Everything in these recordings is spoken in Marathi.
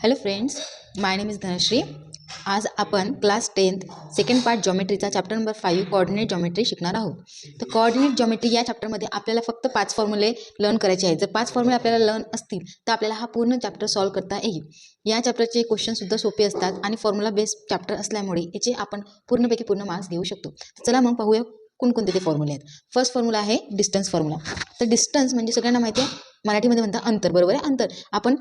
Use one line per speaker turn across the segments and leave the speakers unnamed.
Hello friends, my name is Dhanashree. आज आपण क्लास 10th सेकंड पार्ट जॉमेट्रीचा चॅप्टर नंबर 5 कोऑर्डिनेट जॉमेट्री शिकणार आहोत. तर कोऑर्डिनेट जॉमेट्री या चॅप्टरमध्ये आपल्याला फक्त 5 फॉर्म्युले लर्न करायचे आहेत. जर 5 फॉर्म्युले आपल्याला लर्न असतील तर आपल्याला हा पूर्ण चॅप्टर सॉल्व्ह करता येईल. या चॅप्टरचे क्वेश्चनसुद्धा सोपे असतात आणि फॉर्म्युला बेस्ड चॅप्टर असल्यामुळे याचे आपण पूर्णपैकी पूर्ण मार्क्स घेऊ शकतो. चला मग पाहूया कोणकोणते ते फॉर्म्युले आहेत. फर्स्ट फॉर्म्युला आहे डिस्टन्स फॉर्म्युला. तर डिस्टन्स म्हणजे सगळ्यांना माहिती आहे, मराठीमध्ये म्हणतात अंतर. बरोबर आहे, अंतर. आपण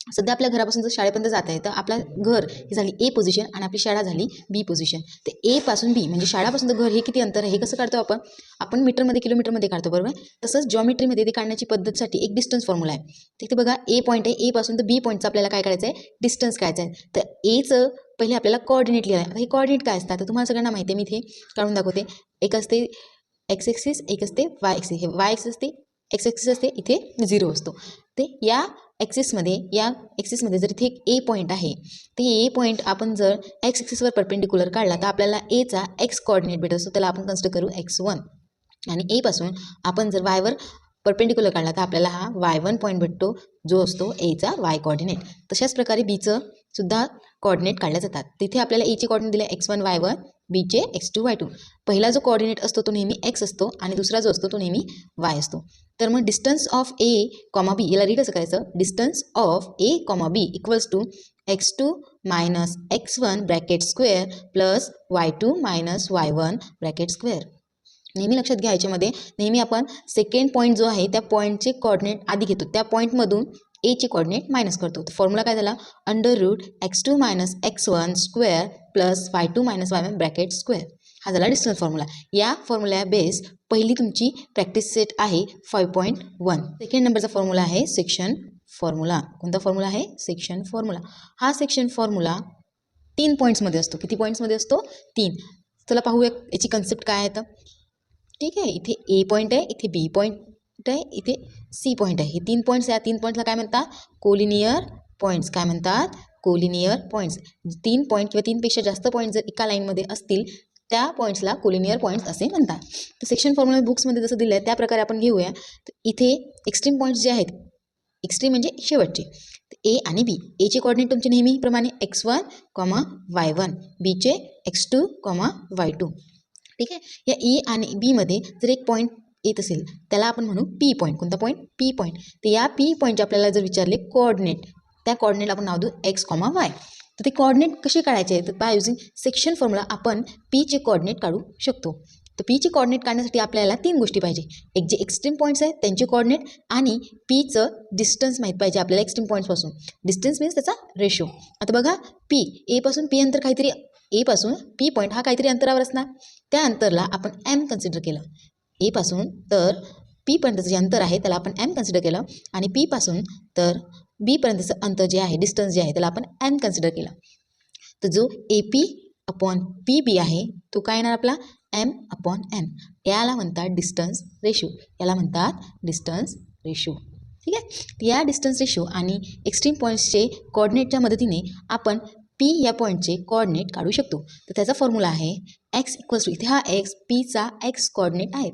सध्या आपल्या घरापासून जर शाळेपर्यंत जात आहे तर आपलं घर ही झाली ए पोझिशन आणि आपली शाळा झाली बी पोझिशन. तर ए पासून बी म्हणजे शाळापासून तर घर हे किती अंतर आहे हे कसं काढतो आपण मीटरमध्ये किलोमीटरमध्ये काढतो. बरोबर. तसंच जॉमेट्रीमध्ये ते काढण्याची पद्धतसाठी एक डिस्टन्स फॉर्म्युला आहे. तिथे बघा ए पॉईंट आहे, ए पासून तर बी पॉईंटचा आपल्याला काय करायचं आहे, डिस्टन्स काढायचं आहे. तर एचं पहिले आपल्याला कोऑर्डिनेट लिहायला. आता हे कोऑर्डिनेट काय असतात तर तुम्हाला सगळ्यांना माहिती आहे, मी इथे काढून दाखवते. एक असते एक्स एक्सिस, एक असते वाय एक्सिस. हे वाय एक्सिस असते, एक्स एक्सिस असते, इथे 0 असतो. ते या एक्सिसमध्ये जर इथे एक ए पॉईंट आहे तर ए पॉईंट आपण जर एक्स एक्सिसवर परपेंडिक्युलर काढला तर आपल्याला एचा एक्स कोऑर्डिनेट भेटत असतो. त्याला आपण कन्सिडर करू x1. आणि ए पासून आपण जर वायवर परपेंडिक्युलर काढला तर आपल्याला हा y1 पॉईंट भेटतो, जो असतो एचा वाय कोऑर्डिनेट. तशाच प्रकारे बीचं सुद्धा कोऑर्डिनेट काढले जातात. तिथे आपल्याला एचे कोऑर्डिनेट दिले x1 y1, बीचे x2 y2. पहिला जो कोऑर्डिनेट असतो तो नेहमी x असतो आणि दुसरा जो असतो तो नेहमी y असतो. तर मग distance of A comma B याला रीड कसं करायचं, distance of A comma B equals to x2 minus x1 bracket square plus y2 minus y1 bracket square. नेहमी लक्षात घ्या, याच्यामध्ये नेहमी आपण सेकंड पॉईंट जो आहे त्या पॉईंटचे कोऑर्डिनेट आधी घेतो, त्या पॉईंटमधून एचे कोऑर्डिनेट मायनस करतो. तर फॉर्म्युला काय झाला, under root x2 minus x1 square plus y2 minus y1 bracket square. हा झाला डिस्टन्स फॉर्म्युला. या फॉर्म्युला बेस पहिली तुमची प्रॅक्टिस सेट आहे 5.1. सेकंड नंबरचा फॉर्म्युला आहे सेक्शन फॉर्म्युला. कोणता फॉर्म्युला आहे, सेक्शन फॉर्म्युला. हा सेक्शन फॉर्म्युला 3 पॉईंट्समध्ये असतो. किती पॉईंट्समध्ये असतो, 3. चला पाहूया याची कन्सेप्ट काय आहे. तर ठीक आहे, इथे ए पॉईंट आहे, इथे बी पॉईंट आहे, इथे सी पॉईंट आहे. हे 3 पॉईंट्स. या 3 पॉईंट्सला काय म्हणतात, कोलिनियर पॉईंट्स. काय म्हणतात, कोलिनियर पॉईंट्स. 3 पॉईंट किंवा 3पेक्षा जास्त पॉईंट जर एका लाईनमध्ये असतील त्या पॉईंट्सला कोलिनियर पॉईंट्स असे म्हणतात. तर सेक्शन फॉर्म्युला बुक्समध्ये जसं दिलं आहे त्या प्रकारे आपण घेऊया. तर इथे एक्स्ट्रीम पॉईंट्स जे आहेत, एक्स्ट्रीम म्हणजे शेवटचे, ए आणि बी. एचे कोऑर्डिनेट तुमचे नेहमीप्रमाणे x1, y1, बीचे x2, y2. ठीक आहे. या ए आणि बीमध्ये जर एक पॉईंट येत असेल त्याला आपण म्हणू पी पॉईंट. कोणता पॉईंट, पी पॉईंट. तर या पी पॉईंटचे आपल्याला जर विचारले कोऑर्डिनेट, त्या कोऑर्डिनेट आपण नाव देऊ x, y. तर ते कोऑर्डिनेट कसे काढायचे तर बाय युझिंग सेक्शन फॉर्म्युला आपण पीचे कोऑर्डिनेट काढू शकतो. तर पीचे कोऑर्डिनेट काढण्यासाठी आपल्याला 3 गोष्टी पाहिजे. एक जे एक्स्ट्रीम पॉईंट्स आहेत त्यांचे कोऑर्डिनेट आणि पीचं डिस्टन्स माहीत पाहिजे आपल्याला एक्स्ट्रीम पॉईंट्सपासून. डिस्टन्स मीन्स त्याचा रेशो. आता बघा, पी ए पासून पी अंतर काहीतरी, ए पासून पी पॉईंट हा काहीतरी अंतरावर असणार. त्या अंतरला आपण एम कन्सिडर केलं. ए पासून तर पी पर्यंतचं जे अंतर आहे त्याला आपण एम कन्सिडर केलं आणि पी पासून तर बी पर्यंतचं अंतर जे आहे, डिस्टन्स जे आहे त्याला आपण एन कन्सिडर केलं. तर जो ए पी अपॉन पी बी आहे तो काय येणार आपला, एम अपॉन एन. याला म्हणतात डिस्टन्स रेशो. याला म्हणतात डिस्टन्स रेशो. ठीक आहे. या डिस्टन्स रेशो आणि एक्स्ट्रीम पॉईंट्सचे कोऑर्डिनेटच्या मदतीने आपण पी या पॉईंटचे कोऑर्डिनेट काढू शकतो. तर त्याचा फॉर्म्युला आहे एक्स इक्वल्स टू, इथे हा एक्स पीचा एक्स कोऑर्डिनेट आहे,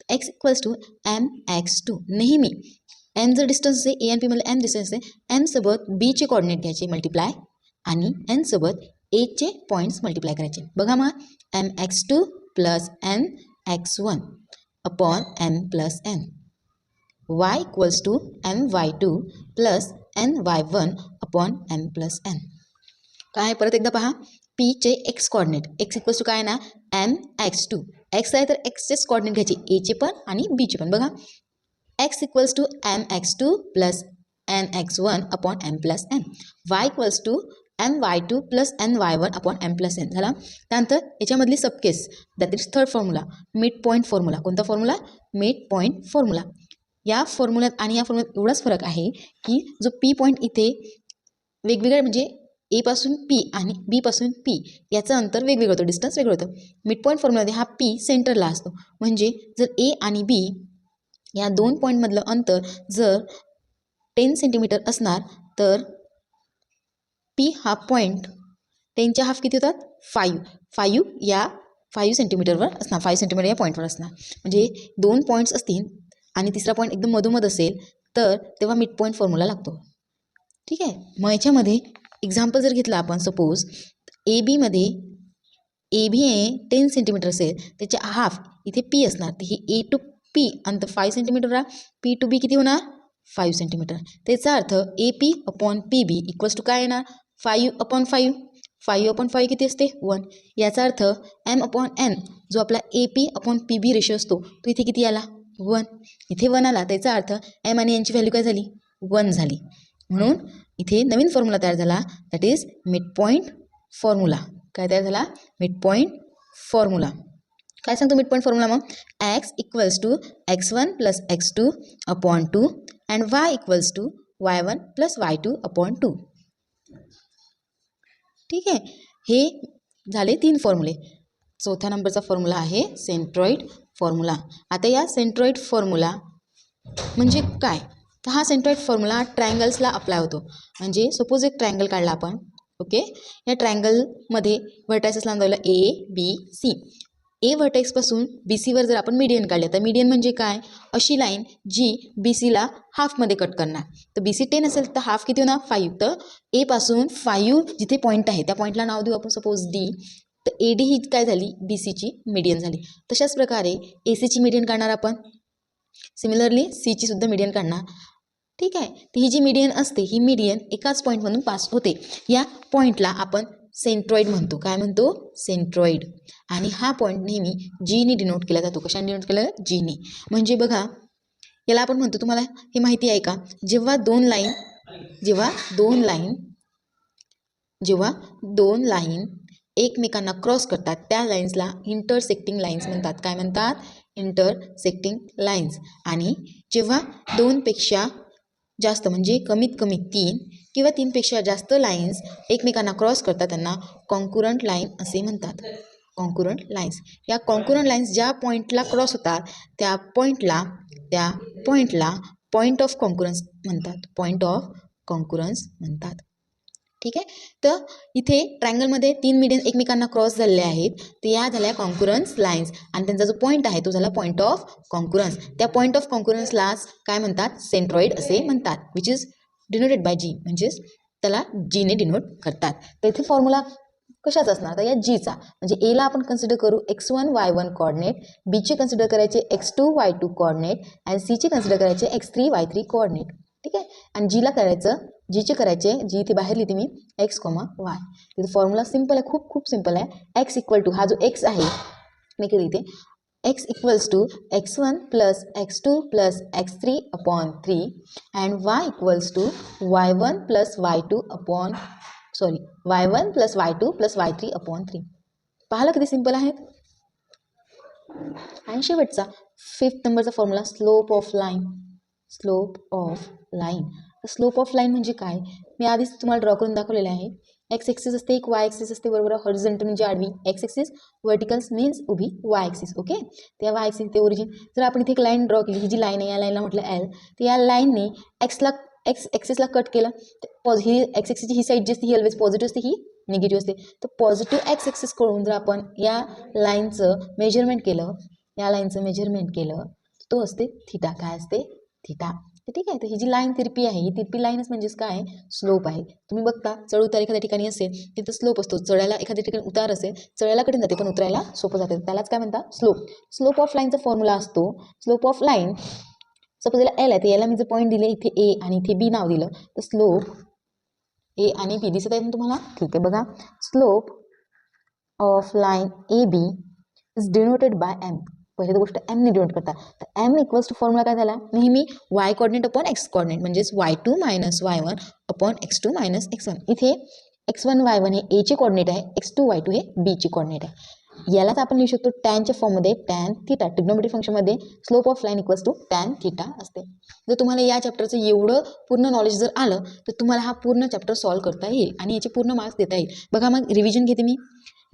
X equals to M x2. नेहमी एम जर डिस्टन्स आहे, ए आणि पीमध्ये एम डिस्टन्स आहे, एम सोबत बीचे कोऑर्डिनेट घ्यायचे मल्टिप्लाय आणि एन सोबत एचे पॉईंट्स मल्टिप्लाय करायचे. बघा मग, M x2 plus N x1 upon M plus N. Y equals to M y2 plus N y1 upon M plus N. काय, परत एकदा पहा, पीचे X coordinate, X equals to काय ना एम x2. एक्स आहे तर एक्सचेच कोऑर्डिनेट घ्यायचे, एचे पण आणि बीचे पण. बघा, x equals to M x2 plus N x1 upon M plus N. Y equals to M y2 plus N y1 upon M plus n झाला. त्यानंतर याच्यामधली subcase, that is third formula, mid point formula. कोणता फॉर्म्युला, मिड पॉईंट फॉर्म्युला. या फॉर्म्युल्यात आणि या फॉर्म्युल्यात एवढाच फरक आहे की जो पी पॉईंट इथे वेगवेगळे, म्हणजे ए पासून पी आणि बी पासून पी याचं अंतर वेगवेगळं होतं, डिस्टन्स वेगळं होतं. मिड पॉईंट फॉर्म्युलामध्ये हा पी सेंटरला असतो. म्हणजे जर ए आणि बी या 2 पॉईंटमधलं अंतर जर 10 सेंटीमीटर असणार तर पी हा पॉईंट 10च्या हाफ किती होतात, 5 या 5 सेंटीमीटरवर असणार, 5 सेंटीमीटर या पॉईंटवर असणार. म्हणजे 2 पॉईंट्स असतील आणि तिसरा पॉईंट एकदम मधोमध असेल तर तेव्हा मिड पॉईंट फॉर्म्युला लागतो. ठीक आहे. मग याच्यामध्ये एक्झाम्पल जर घेतलं आपण सपोज ए बीमध्ये ए बी हे 10 सेंटीमीटर असेल, त्याचे हाफ इथे पी असणार, तर ही ए टू पी अंतर 5 सेंटीमीटर, पी टू बी किती होणार 5 सेंटीमीटर. त्याचा अर्थ A P upon P B equals to काय येणार 5/5. 5/5 किती असते 1. याचा अर्थ एम अपॉन एन जो आपला A P upon P B ratio असतो तो इथे किती आला 1. इथे 1 आला, त्याचा अर्थ एम आणि एनची व्हॅल्यू काय झाली 1 झाली. म्हणून इथे नवीन फॉर्म्युला तयार झाला, that is mid point formula. काय तयार झाला मिड पॉईंट फॉर्म्युला. काय सांगतो मिड पॉईंट फॉर्म्युला मग x equals to x1 plus x2 upon 2 and y equals to y1 plus y2 upon 2. ठीक आहे, हे झाले 3 फॉर्म्युले. चौथ्या नंबरचा फॉर्म्युला आहे सेंट्रॉइड फॉर्म्युला. आता या सेंट्रॉइड फॉर्म्युला म्हणजे काय, तर हा सेंट्रॉइड फॉर्म्युला ट्रायंगल्सला अप्लाय होतो. म्हणजे सपोज एक ट्रायंगल काढला आपण, ओके, या ट्रायंगलमध्ये व्हर्टायसेस लावला ए बी सी. ए व्हर्टेक्सपासून बी सीवर जर आपण मीडियन काढले, तर मीडियन म्हणजे काय, अशी लाईन जी बी सीला हाफमध्ये कट करणार. तर बी सी 10 असेल तर हाफ किती होणार 5. तर ए पासून 5 जिथे पॉईंट आहे त्या पॉईंटला नाव देऊ आपण सपोज डी. तर ए डी ही काय झाली बी सीची मीडियन झाली. तशाच प्रकारे ए सीची मीडियन काढणार आपण, सिमिलरली सीची सुद्धा मीडियन काढणार. ठीक आहे, तर ही जी मीडियन असते ही मीडियन एकाच पॉईंटमधून पास होते. या पॉईंटला आपण सेंट्रॉइड म्हणतो. काय म्हणतो सेंट्रॉइड. आणि हा पॉईंट नेहमी जीने डिनोट केला जातो. कशाने डिनोट केला जीने. म्हणजे बघा याला आपण म्हणतो, तुम्हाला हे माहिती आहे का, जेव्हा दोन लाईन एकमेकांना क्रॉस करतात त्या लाईन्सला इंटरसेक्टिंग लाईन्स म्हणतात. काय म्हणतात इंटरसेक्टिंग लाईन्स. आणि जेव्हा 2पेक्षा जास्त म्हणजे कमीत कमी 3 किंवा 3पेक्षा जास्त लाईन्स एकमेकांना क्रॉस करतात त्यांना कॉन्कुरंट लाईन असे म्हणतात. कॉन्कुरंट लाईन्स. या कॉन्कुरंट लाईन्स ज्या पॉईंटला क्रॉस होतात त्या पॉईंटला पॉईंट ऑफ कॉन्कुरन्स म्हणतात. पॉईंट ऑफ कॉन्कुरन्स म्हणतात. ठीक आहे, तर इथे ट्रायंगलमध्ये 3 मीडियन एकमेकांना क्रॉस झालेले आहेत, तर या झाल्या कॉन्कुरन्स लाईन्स. आणि त्यांचा जो पॉईंट आहे तो झाला पॉईंट ऑफ कॉन्कुरन्स. त्या पॉईंट ऑफ कॉन्कुरन्सलाच काय म्हणतात सेंट्रॉइड असे म्हणतात, विच इज डिनोटेड बाय जी. म्हणजेच त्याला जीने डिनोट करतात. तर इथे फॉर्म्युला कशाचा असणार, तर या जीचा. म्हणजे एला आपण कन्सिडर करू x1 y1 कॉर्डिनेट, बीचे कन्सिडर करायचे x2 y2 कॉर्डिनेट आणि सीचे कन्सिडर करायचे x3 y3 कॉर्डिनेट. ठीक आहे, आणि जीला करायचं जीचे करायचे जी इथे बाहेर लिहिते मी x, y. तिथे फॉर्म्युला सिम्पल आहे, खूप सिम्पल आहे. x इक्वल टू हा जो x आहे मी इथे लिहिते x equals to x1 plus x2 plus x3 upon 3 and y equals to y1 plus y2 plus y3 upon 3. पाहिलं किती सिम्पल आहेत. आणि शेवटचा 5th नंबरचा formula slope of line. Slope of line. Slope of line म्हणजे काय, मी आधीच तुम्हाला ड्रॉ करून दाखवलेले आहे. एक्स एक्सिस असते, एक वाय एक्सिस असते, बरोबर. हॉरिझॉन्टल म्हणजे आडवी एक्स एक्सिस, व्हर्टिकल्स मीन्स उभी वाय एक्सिस. ओके, त्या वाय एक्सिस ते ओरिजिन. जर आपण इथे एक लाईन ड्रॉ केली, ही जी लाईन आहे या लाईनला म्हटलं एल, तर या लाईनने एक्स एक्सिसला कट केलं. ही एक्स एक्सिसची ही साईड जी असते ही ऑलवेज पॉझिटिव्ह असते, ही निगेटिव्ह असते. तर पॉझिटिव्ह एक्स एक्सिस करून जर आपण या लाईनचं मेजरमेंट केलं तो असते थिटा. काय असते थिटा. ठीक आहे, तर ही जी लाईन तिरपी आहे, ही तिरपी लाईनच म्हणजेच काय स्लोप आहे. तुम्ही बघता चढ उतार एखाद्या ठिकाणी असेल तिथं स्लोप असतो, चढायला एखाद्या ठिकाणी उतार असेल, चढायला कठीण जाते पण उतरायला सोपं जाते, त्यालाच काय म्हणतात स्लोप. स्लोप ऑफ लाईनचा फॉर्म्युला असतो, स्लोप ऑफ लाईन सपोज याला एल आहे, तर याला मी जर पॉईंट दिले इथे ए आणि इथे बी नाव दिलं, तर स्लोप ए आणि बी दिसत आहे तुम्हाला. ठीक आहे, बघा slope of line A B is denoted by M. पहिली गोष्ट एम ने डिनोट करता. तर एम इक्वल्स टू फॉर्म्युला काय झाला नेहमी y coordinate upon x coordinate, म्हणजेच y2 minus y1 upon x2 minus x1. इथे x1 y1 हे ए चे कॉर्डिनेट आहे, x2 y2 हे बी चे कॉर्डिनेट आहे. यालाच आपण लिहू शकतो टॅनच्या फॉर्ममध्ये टॅन थिटा. ट्रिग्नोमेट्रिक फंक्शनमध्ये slope of line equals to tan theta असते. जर तुम्हाला या चॅप्टरचं एवढं पूर्ण नॉलेज जर आलं तर तुम्हाला हा पूर्ण चॅप्टर सॉल्व्ह करता येईल आणि याचे पूर्ण मार्क्स देता येईल. बघा मग रिव्हिजन घेते मी,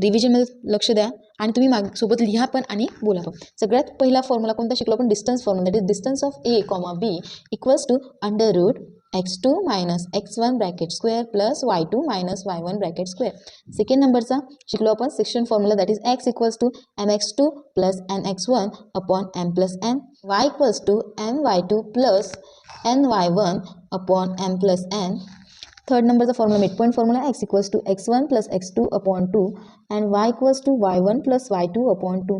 रिव्हिजनमध्ये लक्ष द्या आणि तुम्ही सोबत लिहा पण आणि बोला पण. सगळ्यात पहिला फॉर्म्युला कोणता शिकलो आपण distance formula. That is distance of A comma B equals to under root x2 minus x1 bracket square plus y2 minus y1 bracket square. Second नंबरचा शिकलो आपण section formula. That is x equals to mx2 plus nx1 upon m plus n, y equals to my2 plus ny1 upon m plus n, third नंबरचा formula mid point formula x equals to x1 plus x2 upon 2 and y equals to y1 plus y2 upon 2.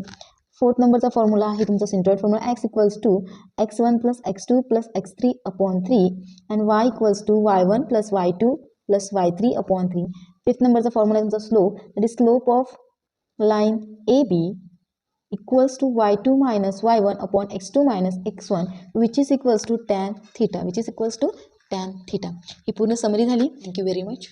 Fourth नंबरचा फॉर्म्युला आहे तुमचा centroid formula x equals to x1 plus x2 plus x3 upon 3 and y equals to y1 plus y2 plus y3 upon 3. Fifth नंबरचा फॉर्म्युला आहे तुमचा slope, that is slope of line AB equals to y2 minus y1 upon x2 minus x1 which is equals to tan theta, which is equals to tan theta. ही पूर्ण समरी झाली. Thank you very much.